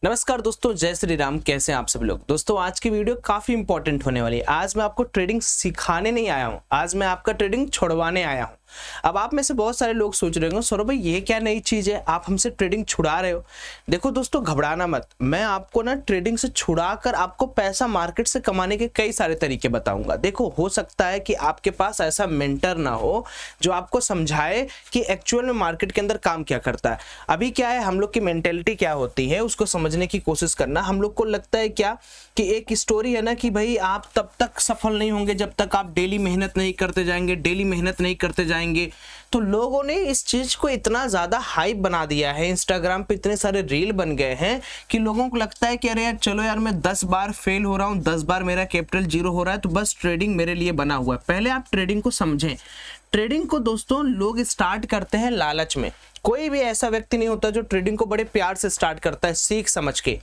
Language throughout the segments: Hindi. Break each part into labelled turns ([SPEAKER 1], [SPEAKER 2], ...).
[SPEAKER 1] नमस्कार दोस्तों, जय श्री राम। कैसे हैं आप सब लोग। दोस्तों आज की वीडियो काफी इंपॉर्टेंट होने वाली है। आज मैं आपको ट्रेडिंग सिखाने नहीं आया हूं, आज मैं आपका ट्रेडिंग छुड़वाने आया हूं। अब आप में से बहुत सारे लोग सोच रहे होंगे सौरभ भाई ये क्या नई चीज है, आप हमसे ट्रेडिंग छुड़ा रहे हो। देखो दोस्तों, घबराना मत। मैं आपको ना ट्रेडिंग से छुड़ा कर आपको पैसा मार्केट से कमाने के कई सारे तरीके बताऊंगा। देखो, हो सकता है कि आपके पास ऐसा मेंटर ना हो जो आपको समझाए कि एक्चुअल में मार्केट के अंदर काम क्या करता है। अभी क्या है, हम लोग की मेंटेलिटी क्या होती है उसको समझने की कोशिश करना। हम लोग को लगता है क्या कि एक स्टोरी है ना कि भाई आप तब तक सफल नहीं होंगे जब तक आप डेली मेहनत नहीं करते जाएंगे, डेली मेहनत नहीं करते जाएंगे। तो लोगों ने इस चीज को इतना ज्यादा हाइप बना दिया है, इंस्टाग्राम पे इतने सारे रील बन गए हैं कि लोगों को लगता है कि अरे यार चलो यार, मैं 10 बार फेल हो रहा हूं, 10 बार मेरा कैपिटल जीरो हो रहा है, तो बस ट्रेडिंग मेरे लिए बना हुआ है। पहले आप ट्रेडिंग को समझें। ट्रेडिंग को दोस्तों लोग स्टार्ट करते हैं लालच में। कोई भी ऐसा व्यक्ति नहीं होता जो ट्रेडिंग को बड़े प्यार से स्टार्ट करता है, सीख समझ के।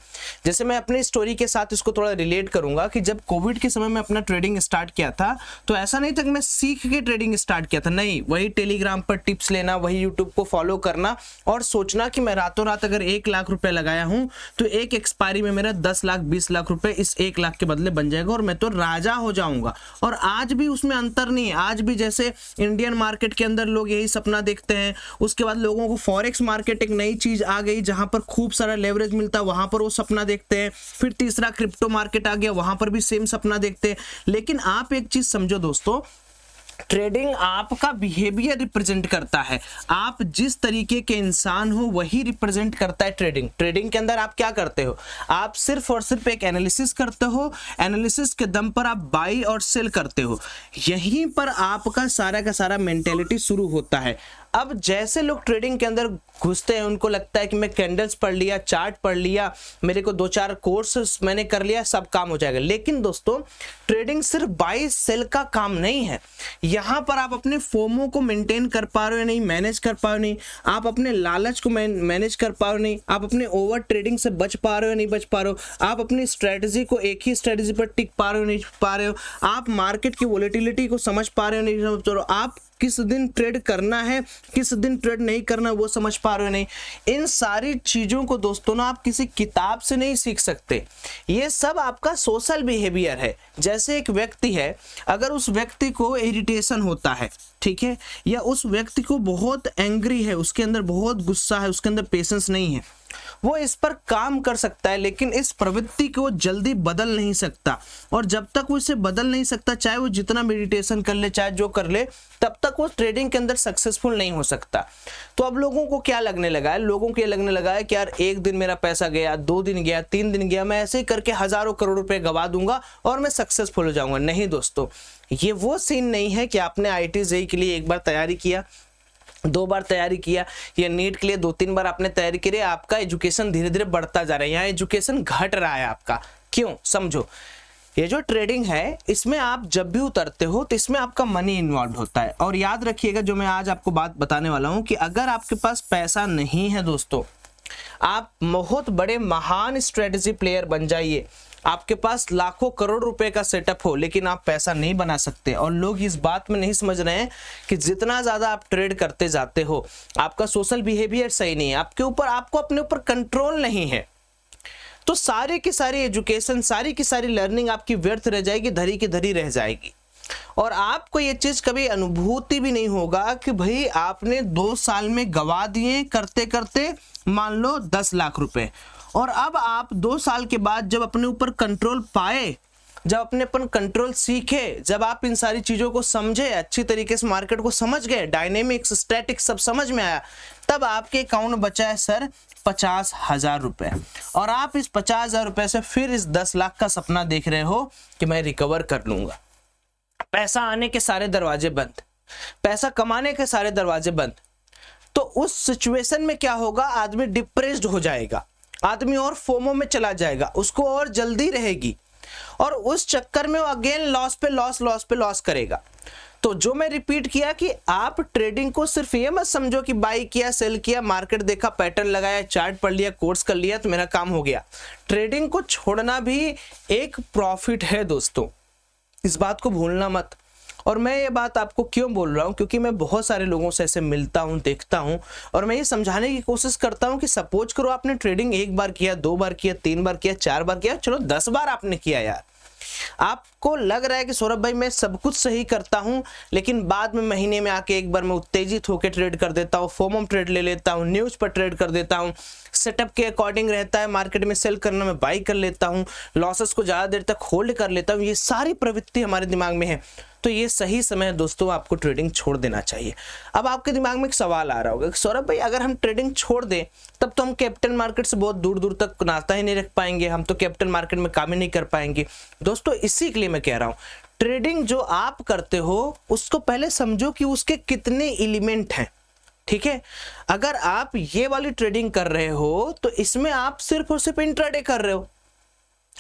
[SPEAKER 1] जैसे मैं अपनी स्टोरी के साथ इसको थोड़ा रिलेट करूंगा कि जब कोविड के समय में अपना ट्रेडिंग स्टार्ट किया था तो ऐसा नहीं था कि मैं सीख के ट्रेडिंग स्टार्ट किया था। नहीं, वही टेलीग्राम पर टिप्स लेना, वही यूट्यूब को फॉलो करना और सोचना कि मैं रातों रात अगर 1 लाख रुपए लगाया हूं तो एक एक्सपायरी में मेरा 10 लाख 20 लाख रुपए इस 1 लाख के बदले बन जाएगा और मैं तो राजा हो जाऊंगा। और आज भी उसमें अंतर नहीं है। आज भी जैसे इंडियन मार्केट के अंदर लोग यही सपना देखते हैं। उसके बाद लोगों को फॉरेक्स मार्केट एक नई चीज आ गई जहां पर खूब सारा लेवरेज मिलता है, वहां पर वो सपना देखते हैं। फिर तीसरा क्रिप्टो मार्केट आ गया, वहां पर भी सेम सपना देखते हैं। लेकिन आप एक चीज समझो दोस्तों, ट्रेडिंग आपका बिहेवियर रिप्रेजेंट करता है। आप जिस तरीके के इंसान हो वही रिप्रेजेंट करता है ट्रेडिंग। ट्रेडिंग के अंदर आप क्या करते हो, आप सिर्फ और सिर्फ एक एनालिसिस करते हो। एनालिसिस के दम पर आप बाई और सेल करते हो। यहीं पर आपका सारा का सारा मेंटेलिटी शुरू होता है। अब जैसे लोग ट्रेडिंग के अंदर घुसते हैं उनको लगता है कि मैं कैंडल्स पढ़ लिया, चार्ट पढ़ लिया, मेरे को 2-4 कोर्स मैंने कर लिया, सब काम हो जाएगा। लेकिन दोस्तों, ट्रेडिंग सिर्फ बाई सेल का काम नहीं है। यहां पर आप अपने फोमो को मेंटेन कर पा रहे हो या नहीं, मैनेज कर पा रहे हो नहीं, आप अपने लालच को मैनेज कर पा रहे हो नहीं, आप अपने ओवर ट्रेडिंग से बच पा रहे हो या नहीं बच पा रहे हो, आप अपनी स्ट्रेटजी को एक ही स्ट्रेटजी पर टिक पा रहे हो नहीं पा रहे हो, आप मार्केट की वोलेटिलिटी को समझ पा रहे हो नहीं समझ पा रहे हो, आप किस दिन ट्रेड करना है किस दिन ट्रेड नहीं करना वो समझ पा रहे हो नहीं। इन सारी चीजों को दोस्तों ना आप किसी किताब से नहीं सीख सकते। ये सब आपका सोशल बिहेवियर है। जैसे एक व्यक्ति है, अगर उस व्यक्ति को इरिटेशन होता है, ठीक है, या उस व्यक्ति को बहुत एंग्री है, उसके अंदर बहुत गुस्सा है, उसके अंदर पेशेंस नहीं है, वो इस पर काम कर सकता है लेकिन इस प्रवृत्ति को जल्दी बदल नहीं सकता। और जब तक वो इसे बदल नहीं सकता, चाहे वो जितना मेडिटेशन कर ले, चाहे जो कर ले, तब तक वो ट्रेडिंग के अंदर सक्सेसफुल नहीं हो सकता। तो अब लोगों को क्या लगने लगा है, लोगों को ये लगने लगा है कि यार एक दिन मेरा पैसा गया, 2 दिन गया, 3 दिन गया, मैं ऐसे ही करके हजारों करोड़ रुपए गवा दूंगा और मैं सक्सेसफुल हो जाऊंगा। नहीं दोस्तों, ये वो सीन नहीं है कि आपने IIT JEE के लिए एक बार तैयारी किया, 2 बार तैयारी किया, या नीट के लिए 2-3 बार आपने तैयारी की, आपका एजुकेशन धीरे धीरे बढ़ता जा रहा है। यहाँ एजुकेशन घट रहा है आपका। क्यों? समझो, ये जो ट्रेडिंग है इसमें आप जब भी उतरते हो तो इसमें आपका मनी इन्वॉल्व होता है। और याद रखिएगा जो मैं आज आपको बात बताने वाला हूं कि अगर आपके पास पैसा नहीं है दोस्तों, आप बहुत बड़े महान स्ट्रेटेजी प्लेयर बन जाइए, आपके पास लाखों करोड़ रुपए का सेटअप हो, लेकिन आप पैसा नहीं बना सकते। और लोग इस बात में नहीं समझ रहे हैं कि जितना ज्यादा आप ट्रेड करते जाते हो, आपका सोशल बिहेवियर सही नहीं है, आपको अपने ऊपर कंट्रोल नहीं है, तो सारी की सारी एजुकेशन, सारी की सारी लर्निंग आपकी व्यर्थ रह जाएगी, धरी की धरी रह जाएगी। और आपको ये चीज कभी अनुभूति भी नहीं होगा कि भाई आपने 2 साल में गवा दिए करते करते मान लो 10 लाख रुपए, और अब आप 2 साल के बाद जब अपने ऊपर कंट्रोल पाए, जब अपने अपन कंट्रोल सीखे, जब आप इन सारी चीजों को समझे, अच्छी तरीके से मार्केट को समझ गए, डायनेमिक्स स्टैटिक्स सब समझ में आया, तब आपके अकाउंट में बचा है सर 50,000 रुपए। और आप इस 50,000 रुपए से फिर इस 10 लाख का सपना देख रहे हो कि मैं रिकवर कर लूंगा। पैसा आने के सारे दरवाजे बंद, पैसा कमाने के सारे दरवाजे बंद। तो उस सिचुएशन में क्या होगा, आदमी डिप्रेस्ड हो जाएगा, आदमी और फोमो में चला जाएगा, उसको और जल्दी रहेगी, और उस चक्कर में वो अगेन लॉस पे लॉस, लॉस पे लॉस करेगा। तो जो मैं रिपीट किया कि आप ट्रेडिंग को सिर्फ ये मत समझो कि बाई किया, सेल किया, मार्केट देखा, पैटर्न लगाया, चार्ट पढ़ लिया, कोर्स कर लिया तो मेरा काम हो गया। ट्रेडिंग को छोड़ना भी एक प्रॉफिट है दोस्तों, इस बात को भूलना मत। और मैं ये बात आपको क्यों बोल रहा हूँ, क्योंकि मैं बहुत सारे लोगों से ऐसे मिलता हूँ, देखता हूँ, और मैं ये समझाने की कोशिश करता हूँ कि सपोज करो आपने ट्रेडिंग 1 बार किया, 2 बार किया, 3 बार किया, 4 बार किया, चलो 10 बार आपने किया यार, आपको लग रहा है कि सौरभ भाई मैं सब कुछ सही करता हूं, लेकिन बाद में महीने में आके एक बार मैं उत्तेजित होकर ट्रेड कर देता हूं, फोमो ट्रेड ले लेता हूं, न्यूज पर ट्रेड कर देता हूं, सेटअप के अकॉर्डिंग रहता है, मार्केट में सेल करना मैं बाई कर लेता हूं, लॉसेस को ज्यादा देर तक होल्ड कर लेता हूं, ये सारी प्रवृत्ति हमारे दिमाग में है। तो ये सही समय है दोस्तों, आपको ट्रेडिंग छोड़ देना चाहिए। अब आपके दिमाग में एक सवाल आ रहा होगा कि सौरभ भाई अगर हम ट्रेडिंग छोड़ दें तब तो हम कैपिटल मार्केट से बहुत दूर दूर तक नाता ही नहीं रख पाएंगे, हम तो कैपिटल मार्केट में काम ही नहीं कर पाएंगे। दोस्तों इसी के लिए मैं कह रहा हूं, ट्रेडिंग जो आप करते हो उसको पहले समझो कि उसके कितने एलिमेंट हैं, ठीक है। अगर आप ये वाली ट्रेडिंग कर रहे हो तो इसमें आप सिर्फ और सिर्फ इंट्राडे कर रहे हो।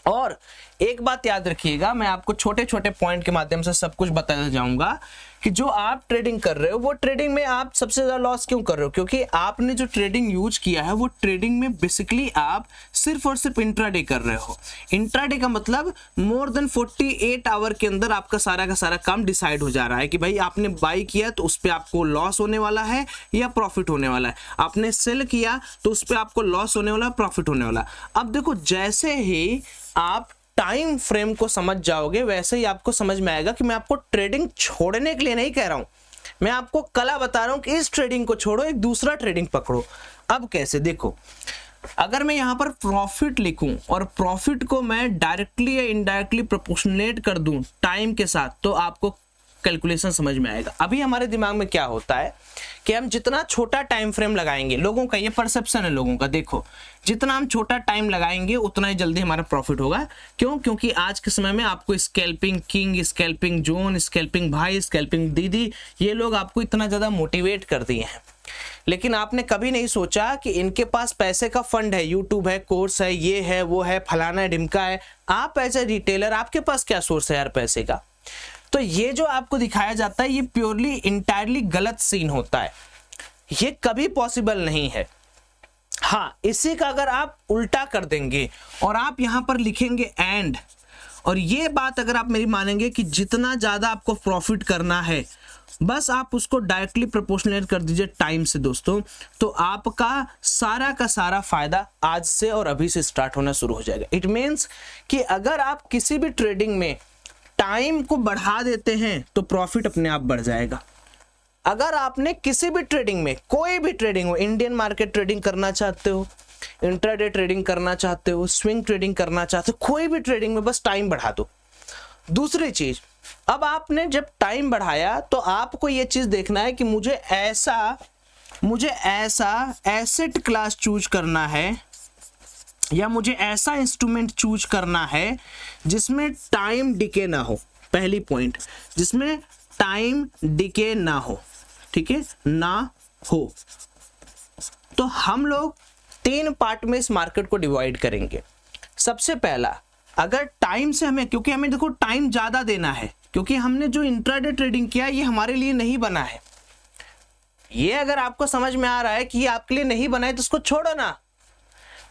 [SPEAKER 1] और एक बात याद रखिएगा, मैं आपको छोटे छोटे पॉइंट के माध्यम से सब कुछ बताना जाऊंगा कि जो आप ट्रेडिंग कर रहे हो वो ट्रेडिंग में आप सबसे ज्यादा लॉस क्यों कर रहे हो, क्योंकि आपने जो ट्रेडिंग यूज किया है वो ट्रेडिंग में बेसिकली आप सिर्फ और सिर्फ इंट्राडे कर रहे हो। इंट्राडे का मतलब मोर देन 48 आवर के अंदर आपका सारा का सारा काम डिसाइड हो जा रहा है कि भाई आपने बाई किया तो उस पर आपको लॉस होने वाला है या प्रॉफिट होने वाला है, आपने सेल किया तो उस पर आपको लॉस होने वाला, प्रॉफिट होने वाला। अब देखो जैसे ही आप टाइम फ्रेम को समझ जाओगे वैसे ही आपको समझ में आएगा कि मैं आपको ट्रेडिंग छोड़ने के लिए नहीं कह रहा हूं, मैं आपको कला बता रहा हूं कि इस ट्रेडिंग को छोड़ो, एक दूसरा ट्रेडिंग पकड़ो। अब कैसे, देखो अगर मैं यहां पर प्रॉफिट लिखूं और प्रॉफिट को मैं डायरेक्टली या इनडायरेक्टली प्रोपोर्शनेट कर दूं टाइम के साथ, तो आपको कैलकुलेशन समझ में आएगा। अभी हमारे दिमाग में क्या होता है कि हम जितना छोटा टाइम फ्रेम लगाएंगे, लोगों का ये परसेप्शन है लोगों का, देखो जितना हम छोटा टाइम लगाएंगे उतना ही जल्दी हमारा प्रॉफिट होगा। क्यों? क्योंकि आज के समय में आपको scalping king, scalping zone, scalping भाई, स्कैल्पिंग दीदी, ये लोग आपको इतना ज्यादा मोटिवेट कर दिए हैं, लेकिन आपने कभी नहीं सोचा कि इनके पास पैसे का फंड है, यूट्यूब है, कोर्स है, ये है, वो है, फलाना है, ढिमका है। आप एज ए रिटेलर आपके पास क्या सोर्स है यार पैसे का? तो ये जो आपको दिखाया जाता है ये प्योरली इंटायरली गलत सीन होता है, ये कभी पॉसिबल नहीं है। हाँ, इसी का अगर आप उल्टा कर देंगे और आप यहां पर लिखेंगे एंड, और ये बात अगर आप मेरी मानेंगे कि जितना ज्यादा आपको प्रॉफिट करना है बस आप उसको डायरेक्टली प्रोपोर्शनेट कर दीजिए टाइम से दोस्तों, तो आपका सारा का सारा फायदा आज से और अभी से स्टार्ट होना शुरू हो जाएगा। इट मीन्स कि अगर आप किसी भी ट्रेडिंग में टाइम को बढ़ा देते हैं तो प्रॉफिट अपने आप बढ़ जाएगा। अगर आपने किसी भी ट्रेडिंग में, कोई भी ट्रेडिंग हो, इंडियन मार्केट ट्रेडिंग करना चाहते हो, इंट्राडे ट्रेडिंग करना चाहते हो, स्विंग ट्रेडिंग करना चाहते हो, कोई भी ट्रेडिंग में बस टाइम बढ़ा दो। दूसरी चीज, अब आपने जब टाइम बढ़ाया तो आपको ये चीज देखना है कि मुझे ऐसा एसेट क्लास चूज करना है या मुझे ऐसा इंस्ट्रूमेंट चूज करना है जिसमें टाइम डिके ना हो। पहली पॉइंट, जिसमें टाइम डिके ना हो, ठीक है, ना हो। तो हम लोग 3 पार्ट में इस मार्केट को डिवाइड करेंगे। सबसे पहला, अगर टाइम से हमें, क्योंकि हमें देखो टाइम ज्यादा देना है, क्योंकि हमने जो इंट्राडे ट्रेडिंग किया ये हमारे लिए नहीं बना है। ये अगर आपको समझ में आ रहा है कि ये आपके लिए नहीं बना है तो उसको छोड़ो ना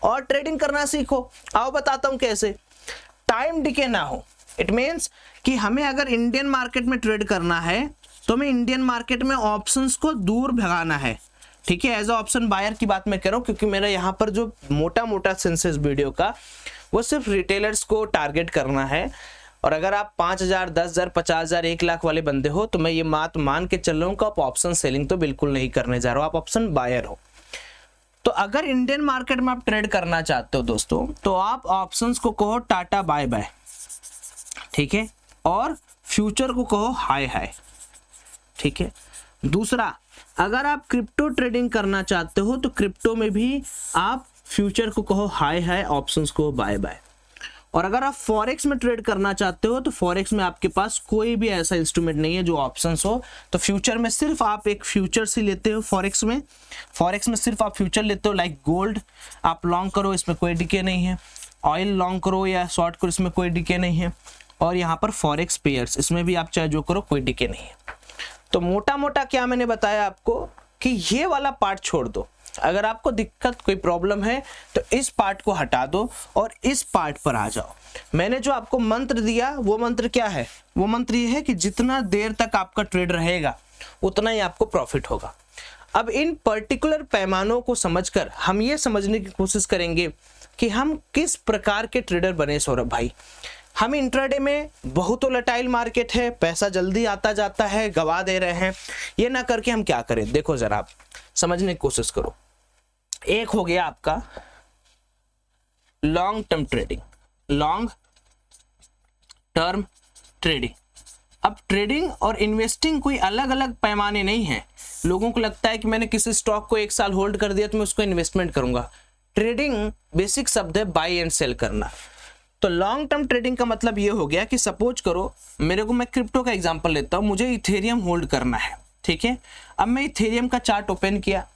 [SPEAKER 1] और ट्रेडिंग करना सीखो। आओ बताता हूं कैसे। टाइम डिके ना हो, इट मीन्स कि हमें अगर इंडियन मार्केट में ट्रेड करना है तो हमें इंडियन मार्केट में ऑप्शंस को दूर भगाना है, ठीक है। एज अ ऑप्शन बायर की बात मैं कर रहा हूं, क्योंकि मेरा यहाँ पर जो मोटा मोटा सेंसेस वीडियो का वो सिर्फ रिटेलर्स को टारगेट करना है। और अगर आप 5,000, 10,000, 50,000, 1 लाख वाले बंदे हो तो मैं ये बात मान के चल रहा हूँ कि आप ऑप्शन सेलिंग तो बिल्कुल नहीं करने जा रहे हो, आप ऑप्शन बायर हो। तो अगर इंडियन मार्केट में आप ट्रेड करना चाहते हो दोस्तों, तो आप ऑप्शंस को कहो टाटा बाय बाय, ठीक है, और फ्यूचर को कहो हाई हाई, ठीक है। दूसरा, अगर आप क्रिप्टो ट्रेडिंग करना चाहते हो तो क्रिप्टो में भी आप फ्यूचर को कहो हाई हाई, ऑप्शंस को बाय बाय। और अगर आप फॉरेक्स में ट्रेड करना चाहते हो तो फॉरेक्स में आपके पास कोई भी ऐसा इंस्ट्रूमेंट नहीं है जो ऑप्शंस हो, तो फ्यूचर में सिर्फ आप एक फ्यूचर्स ही लेते हो। फॉरेक्स में सिर्फ आप फ्यूचर लेते हो, लाइक गोल्ड आप लॉन्ग करो, इसमें कोई डिके नहीं है। ऑयल लॉन्ग करो या शॉर्ट करो, इसमें कोई डिके नहीं है। और यहाँ पर फॉरेक्स पेयर्स, इसमें भी आप चाहे जो करो कोई डिके नहीं है। तो मोटा मोटा क्या मैंने बताया आपको कि ये वाला पार्ट छोड़ दो, अगर आपको दिक्कत कोई प्रॉब्लम है तो इस पार्ट को हटा दो और इस पार्ट पर आ जाओ। मैंने जो आपको मंत्र दिया वो मंत्र क्या है? वो मंत्र ये है कि जितना देर तक आपका ट्रेड रहेगा उतना ही आपको प्रॉफिट होगा। अब इन पर्टिकुलर पैमानों को समझकर हम ये समझने की कोशिश करेंगे कि हम किस प्रकार के ट्रेडर बने। सौरभ भाई, हम इंट्राडे में बहुत वोलेटाइल मार्केट है, पैसा जल्दी आता जाता है, गवा दे रहे हैं, ये ना करके हम क्या करें? देखो जरा आप समझने की कोशिश करो। एक हो गया आपका long term trading, long term trading. अब ट्रेडिंग और इन्वेस्टिंग कोई अलग अलग पैमाने नहीं है। लोगों को लगता है कि मैंने किसी स्टॉक को 1 साल होल्ड कर दिया तो मैं उसको इन्वेस्टमेंट करूंगा। ट्रेडिंग बेसिक शब्द है बाय एंड सेल करना। तो लॉन्ग टर्म ट्रेडिंग का मतलब ये हो गया कि सपोज करो मेरे को, मैं क्रिप्टो का एग्जांपल लेता हूं, मुझे इथेरियम होल्ड करना है, ठीक है। अब मैं इथेरियम का चार्ट ओपन किया,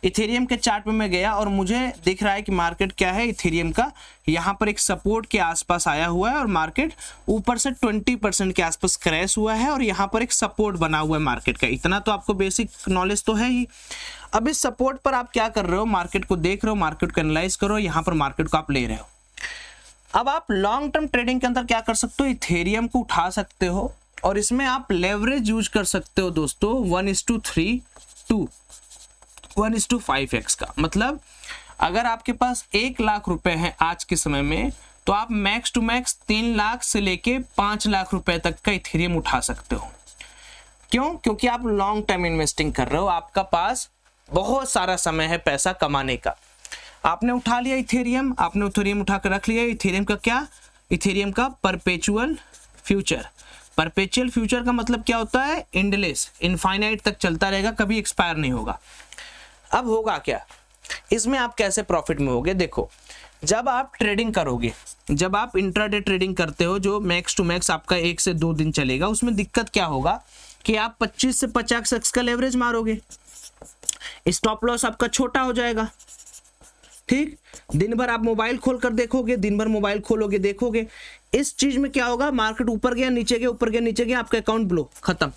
[SPEAKER 1] इथेरियम के चार्ट में मैं गया और मुझे दिख रहा है कि मार्केट क्या है इथेरियम का, यहाँ पर एक सपोर्ट के आसपास आया हुआ है और मार्केट ऊपर से 20% के आसपास क्रैश हुआ है और यहाँ पर एक सपोर्ट बना हुआ है मार्केट का। इतना तो आपको बेसिक नॉलेज तो है ही। अब इस सपोर्ट पर आप क्या कर रहे हो? मार्केट को देख रहे हो, मार्केट को एनालाइज करो, यहाँ पर मार्केट को आप ले रहे हो। अब आप लॉन्ग टर्म ट्रेडिंग के अंदर क्या कर सकते हो? इथेरियम को उठा सकते हो और इसमें आप लेवरेज यूज कर सकते हो दोस्तों 1:3 टू 1:5x का। मतलब अगर आपके पास 1 लाख रुपए हैं आज के समय में तो आप मैक्स टू मैक्स 3 लाख से लेके 5 लाख रुपए तक का इथेरियम उठा सकते हो। क्यों? क्योंकि आप लॉन्ग टर्म इन्वेस्टिंग कर रहे हो, आपका पास बहुत सारा समय है पैसा कमाने का। आपने उठा लिया इथेरियम, आपने इथेरियम उठा कर रख लिया। इथेरियम का क्या? इथेरियम का परपेचुअल फ्यूचर। परपेचुअल फ्यूचर का मतलब क्या होता है? एंडलेस, इनफाइनाइट तक चलता रहेगा, कभी एक्सपायर नहीं होगा। अब होगा क्या इसमें? आप कैसे प्रॉफिट में होगे? देखो, जब आप ट्रेडिंग करोगे, जब आप इंट्राडे ट्रेडिंग करते हो जो मैक्स टू मैक्स आपका 1 से 2 दिन चलेगा, उसमें दिक्कत क्या होगा कि आप 25 से 50x का लेवरेज मारोगे, स्टॉप लॉस आपका छोटा हो जाएगा, ठीक। दिन भर आप मोबाइल खोल कर देखोगे, दिन भर मोबाइल खोलोगे देखोगे, इस चीज में क्या होगा? मार्केट ऊपर गया नीचे गया, ऊपर गया नीचे गया, आपका अकाउंट ब्लो, खत्म,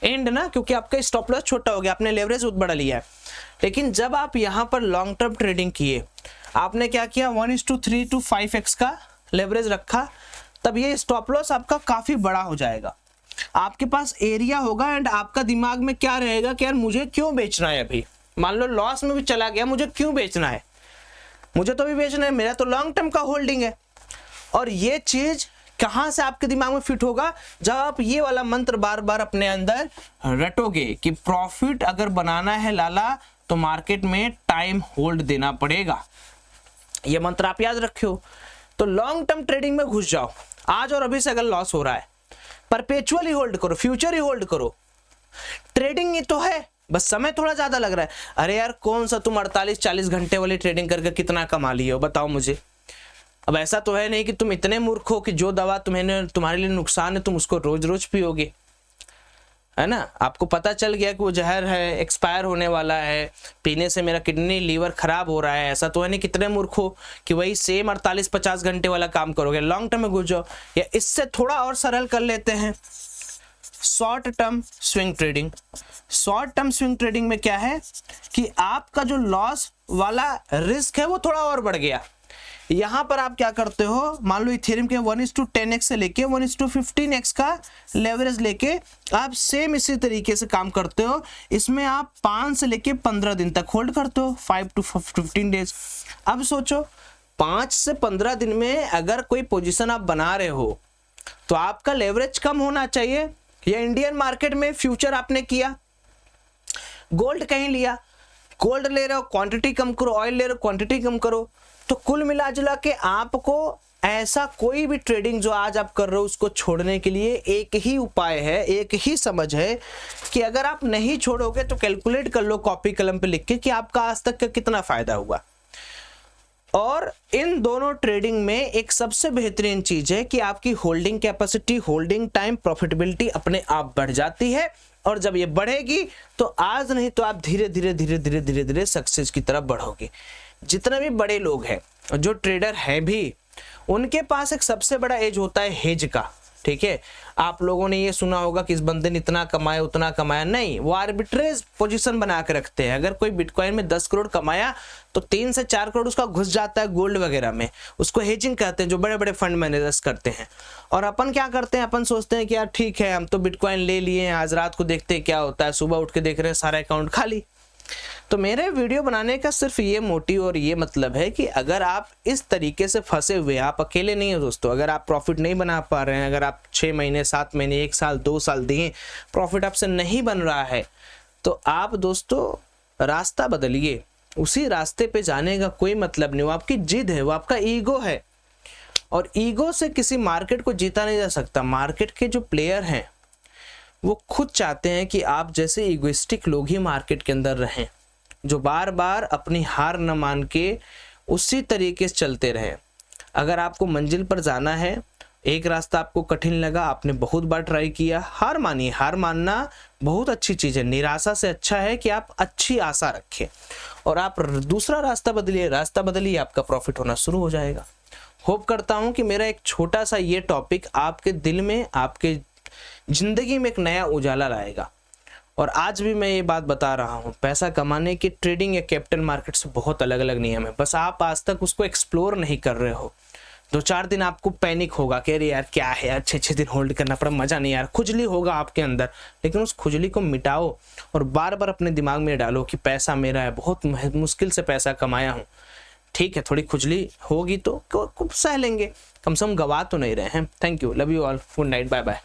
[SPEAKER 1] एंड ना, क्योंकि आपका स्टॉप लॉस छोटा हो गया, आपने लेवरेज बहुत बड़ा लिया है। लेकिन जब आप यहां पर लॉन्ग टर्म ट्रेडिंग किए, आपने क्या किया? 1:3 to 5x का लेवरेज रखा, तब ये स्टॉप लॉस आपका काफी बड़ा हो जाएगा, आपके पास एरिया होगा एंड आपका दिमाग में क्या रहेगा कि यार मुझे क्यों बेचना है? अभी मान लो लॉस में भी चला गया, मुझे क्यों बेचना है? मुझे तो भी बेचना है, मेरा तो लॉन्ग टर्म का होल्डिंग है। और ये चीज कहां से आपके दिमाग में फिट होगा? जब आप ये वाला मंत्र बार बार अपने अंदर रटोगे कि प्रॉफिट अगर बनाना है लाला तो मार्केट में टाइम होल्ड देना पड़ेगा। ये मंत्र आप याद रखियो। तो लॉन्ग टर्म ट्रेडिंग में घुस जाओ आज और अभी से। अगर लॉस हो रहा है, परपेचुअल ही होल्ड करो, फ्यूचर ही होल्ड करो। ट्रेडिंग ही तो है, बस समय थोड़ा ज्यादा लग रहा है। अरे यार कौन सा तुम 48-40 घंटे वाली ट्रेडिंग करके कितना कमा लिए हो बताओ मुझे। अब ऐसा तो है नहीं कि तुम इतने मूर्ख हो कि जो दवा तुम्हारे लिए नुकसान है तुम उसको रोज रोज पियोगे, है ना। आपको पता चल गया कि वो जहर है, एक्सपायर होने वाला है, पीने से मेरा किडनी लीवर खराब हो रहा है। ऐसा तो है नहीं कितने मूर्ख हो कि वही सेम 48-50 घंटे वाला काम करोगे। लॉन्ग टर्म में घुस जाओ। या इससे थोड़ा और सरल कर लेते हैं, short term swing trading. Short term swing trading में क्या है कि आपका जो लॉस वाला रिस्क है वो थोड़ा और बढ़ गया। यहां पर आप क्या करते हो? मान लो इथेरियम के 1:10x से लेके 1:15x का लेवरेज लेके आप सेम इसी तरीके से काम करते हो। इसमें आप 5 से लेके 15 दिन तक होल्ड करते हो, 5 to 15 डेज। अब सोचो 5 से 15 दिन में अगर कोई पोजीशन आप बना रहे हो तो आपका लेवरेज कम होना चाहिए। या इंडियन मार्केट में फ्यूचर आपने किया, गोल्ड कहीं लिया, गोल्ड ले रहे हो क्वांटिटी कम करो, ऑयल ले रहे हो क्वांटिटी कम करो। तो कुल मिला जुला के आपको ऐसा कोई भी ट्रेडिंग जो आज आप कर रहे हो उसको छोड़ने के लिए एक ही उपाय है, एक ही समझ है कि अगर आप नहीं छोड़ोगे तो कैलकुलेट कर लो कॉपी कलम पे लिख के कि आपका आज तक का कितना फायदा हुआ। और इन दोनों ट्रेडिंग में एक सबसे बेहतरीन चीज है कि आपकी holding capacity, holding time, profitability अपने आप बढ़ जाती है। और जब ये बढ़ेगी तो आज नहीं तो आप धीरे धीरे धीरे धीरे धीरे धीरे सक्सेस की तरफ बढ़ोगे। जितने भी बड़े लोग हैं जो ट्रेडर हैं भी, उनके पास एक सबसे बड़ा एज होता है हेज का। ठीक है, आप लोगों ने ये सुना होगा कि इस बंदे ने इतना कमाया उतना कमाया, नहीं, वो आर्बिट्रेज पोजीशन बना के रखते हैं। अगर कोई बिटकॉइन में 10 करोड़ कमाया तो 3 से 4 करोड़ उसका घुस जाता है गोल्ड वगैरह में, उसको हेजिंग कहते हैं, जो बड़े बड़े फंड मैनेजर्स करते हैं। और अपन क्या करते हैं, अपन सोचते हैं कि यार ठीक है, हम तो बिटकॉइन ले लिए हैं, आज रात को देखते हैं क्या होता है, सुबह उठ के देख रहे हैं सारा अकाउंट खाली। तो मेरे वीडियो बनाने का सिर्फ ये मोटिव और ये मतलब है कि अगर आप इस तरीके से फंसे हुए, आप अकेले नहीं हो दोस्तों, अगर आप प्रॉफिट नहीं बना पा रहे हैं, अगर आप 6 महीने 7 महीने 1 साल 2 साल दिए, प्रॉफिट आपसे नहीं बन रहा है, तो आप दोस्तों रास्ता बदलिए। उसी रास्ते पे जाने का कोई मतलब नहीं, वो आपकी जिद है, वो आपका ईगो है, और ईगो से किसी मार्केट को जीता नहीं जा सकता। मार्केट के जो प्लेयर हैं वो खुद चाहते हैं कि आप जैसे ईगोइस्टिक लोग ही मार्केट के अंदर रहें, जो बार बार अपनी हार न मान के उसी तरीके से चलते रहें। अगर आपको मंजिल पर जाना है, एक रास्ता आपको कठिन लगा, आपने बहुत बार ट्राई किया, हार मानिए। हार मानना बहुत अच्छी चीज़ है, निराशा से अच्छा है कि आप अच्छी आशा रखें और आप दूसरा रास्ता बदलिए, रास्ता बदलिए, आपका प्रॉफिट होना शुरू हो जाएगा। होप करता हूँ कि मेरा एक छोटा सा ये टॉपिक आपके दिल में, आपके जिंदगी में एक नया उजाला लाएगा। और आज भी मैं ये बात बता रहा हूँ, पैसा कमाने की ट्रेडिंग या कैपिटल मार्केट से बहुत अलग अलग नियम है, बस आप आज तक उसको एक्सप्लोर नहीं कर रहे हो। 2-4 दिन आपको पैनिक होगा कि अरे यार क्या है यार, 6-6 दिन होल्ड करना पड़ा, मजा नहीं यार, खुजली होगा आपके अंदर, लेकिन उस खुजली को मिटाओ और बार बार अपने दिमाग में डालो कि पैसा मेरा है, बहुत मुश्किल से पैसा कमाया हूँ। ठीक है, थोड़ी खुजली होगी तो सह लेंगे, कम से कम गवा तो नहीं रहे हैं। Thank you, love you all, good night, bye bye.